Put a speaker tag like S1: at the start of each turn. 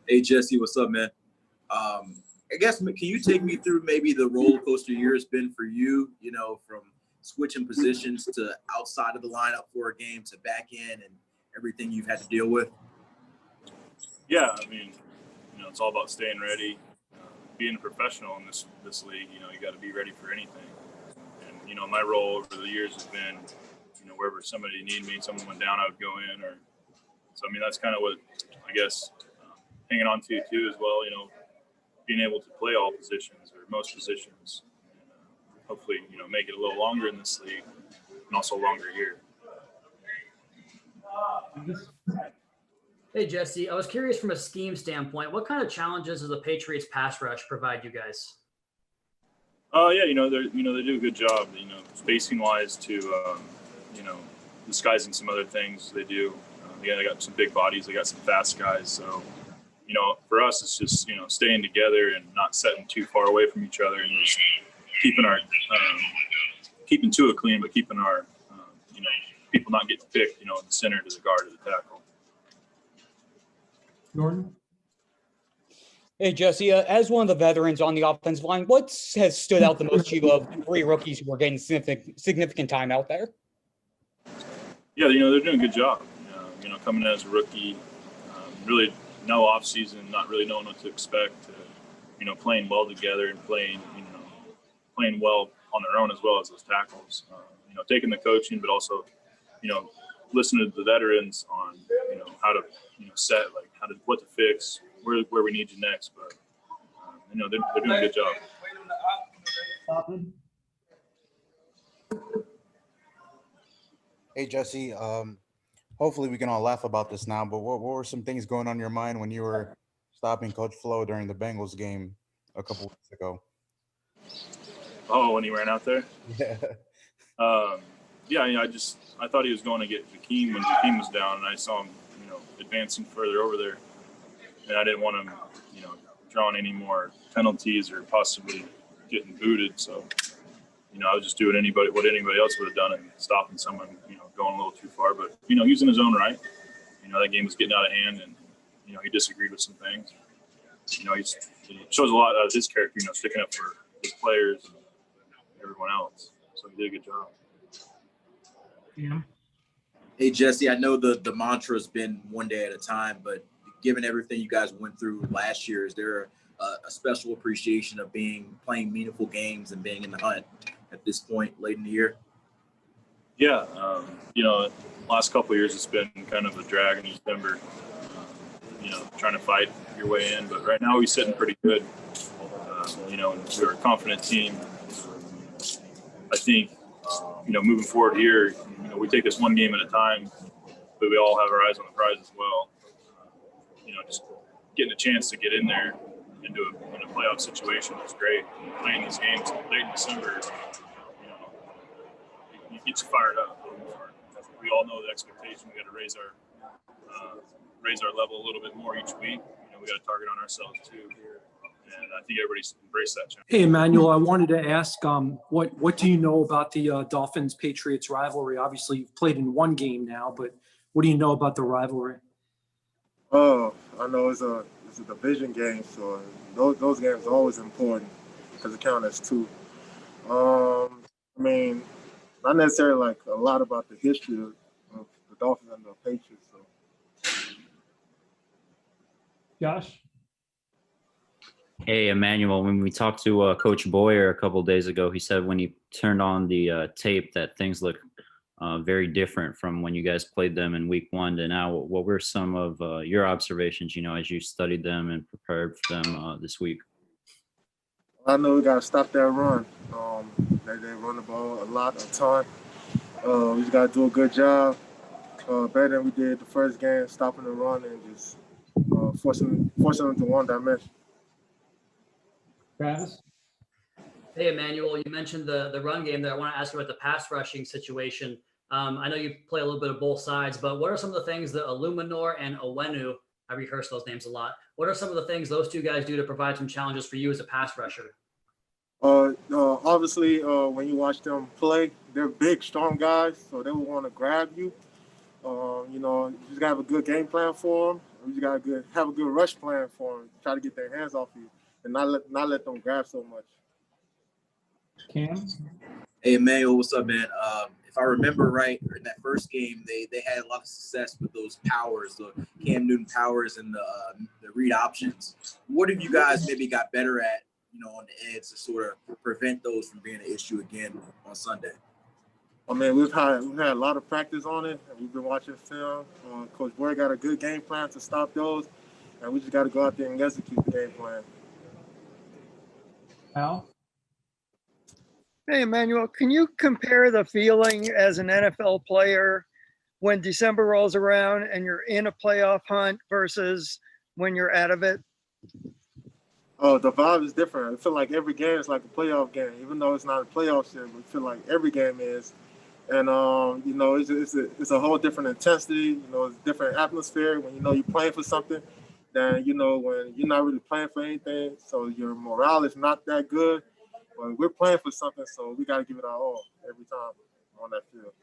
S1: Hey, Jesse, what's up, man? I guess, can you take me through maybe the roller coaster year it's been for you, from switching positions to outside of the lineup for a game to back in and everything you've had to deal with?
S2: Yeah, I mean, it's all about staying ready. Being a professional in this league, you got to be ready for anything. And, my role over the years has been, wherever somebody needed me, someone went down, I would go in. So, that's kind of what, I guess, hanging on to too as well, being able to play all positions or most positions. And, hopefully, make it a little longer in this league and also longer here.
S3: Hey, Jesse, I was curious from a scheme standpoint, what kind of challenges does the Patriots pass rush provide you guys?
S2: Yeah, they do a good job, spacing wise to, disguising some other things they do. They got some big bodies, they got some fast guys. So, for us, it's just, staying together and not setting too far away from each other and just keeping our, keeping Tua clean, but keeping our, people not getting picked, in the center to the guard to the tackle.
S4: Jordan?
S5: Hey, Jesse, as one of the veterans on the offensive line, what has stood out the most to you of three rookies who are getting significant time out there?
S2: Yeah, they're doing a good job. Coming in as a rookie, really no off season, not really knowing what to expect. Playing well together and playing well on their own as well as those tackles. Taking the coaching, but also, listening to the veterans on, how to, set, like what to fix, where we need you next. But they're doing a good job.
S6: Hey, Jesse. Hopefully we can all laugh about this now, but what were some things going on in your mind when you were stopping Coach Flo during the Bengals game a couple weeks ago?
S2: Oh, when he ran out there?
S6: Yeah.
S2: I thought he was going to get Jakeem when Jakeem was down, and I saw him, advancing further over there. And I didn't want him, drawing any more penalties or possibly getting booted. So, I was just doing what anybody else would have done and stopping someone, going a little too far. But, he's in his own right. That game was getting out of hand, and, he disagreed with some things. He shows a lot of his character, sticking up for his players and everyone else. So he did a good job.
S4: Yeah.
S1: Hey, Jesse, I know the mantra has been one day at a time, but given everything you guys went through last year, is there a special appreciation of playing meaningful games and being in the hunt at this point late in the year?
S2: Yeah, last couple of years it's been kind of a drag in December, trying to fight your way in. But right now we're sitting pretty good, and we're a confident team. I think, moving forward here, we take this one game at a time, but we all have our eyes on the prize as well. Just getting a chance to get in there in a playoff situation is great. Playing these games late in December, it gets you fired up. We all know the expectation. We got to raise our level a little bit more each week. We got to target on ourselves too. And I think everybody's embraced that challenge.
S4: Hey, Emmanuel, I wanted to ask, what do you know about the Dolphins-Patriots rivalry? Obviously, you've played in one game now, but what do you know about the rivalry?
S7: Oh, I know it's a division game, so those games are always important because it counts as two. Not necessarily like a lot about the history of the Dolphins and the Patriots. So.
S4: Josh?
S8: Hey, Emmanuel, when we talked to Coach Boyer a couple of days ago, he said when he turned on the tape that things look very different from when you guys played them in week 1 to now. What were some of your observations, as you studied them and prepared for them this week?
S7: I know we got to stop that run. They run the ball a ton. We just got to do a good job, better than we did the first game, stopping the run and just forcing them to one dimension.
S4: Travis?
S3: Hey, Emmanuel, you mentioned the run game there. I want to ask you about the pass rushing situation. I know you play a little bit of both sides, but what are some of the things that Illuminor and Owenu, I rehearse those names a lot. What are some of the things those two guys do to provide some challenges for you as a pass rusher?
S7: Obviously, when you watch them play, they're big, strong guys, so they will want to grab you. You just got to have a good game plan for them. We just got to have a good rush plan for them, try to get their hands off you, and not let them grab so much.
S4: Cam?
S1: Hey, Emmanuel, what's up, man? If I remember right, in that first game, they had a lot of success with those powers, the Cam Newton powers and the read options. What have you guys maybe got better at, on the edge to sort of prevent those from being an issue again on Sunday?
S7: I mean, we've had a lot of practice on it, and we've been watching film. Coach Boyer got a good game plan to stop those, and we just got to go out there and execute the game plan.
S4: Al?
S9: Hey, Emmanuel, can you compare the feeling as an NFL player when December rolls around and you're in a playoff hunt versus when you're out of it?
S7: Oh, the vibe is different. I feel like every game is like a playoff game, even though it's not a playoff shit. But I feel like every game is, and it's a whole different intensity. It's a different atmosphere when you're playing for something than when you're not really playing for anything. So your morale is not that good. But we're playing for something, so we got to give it our all every time on that field.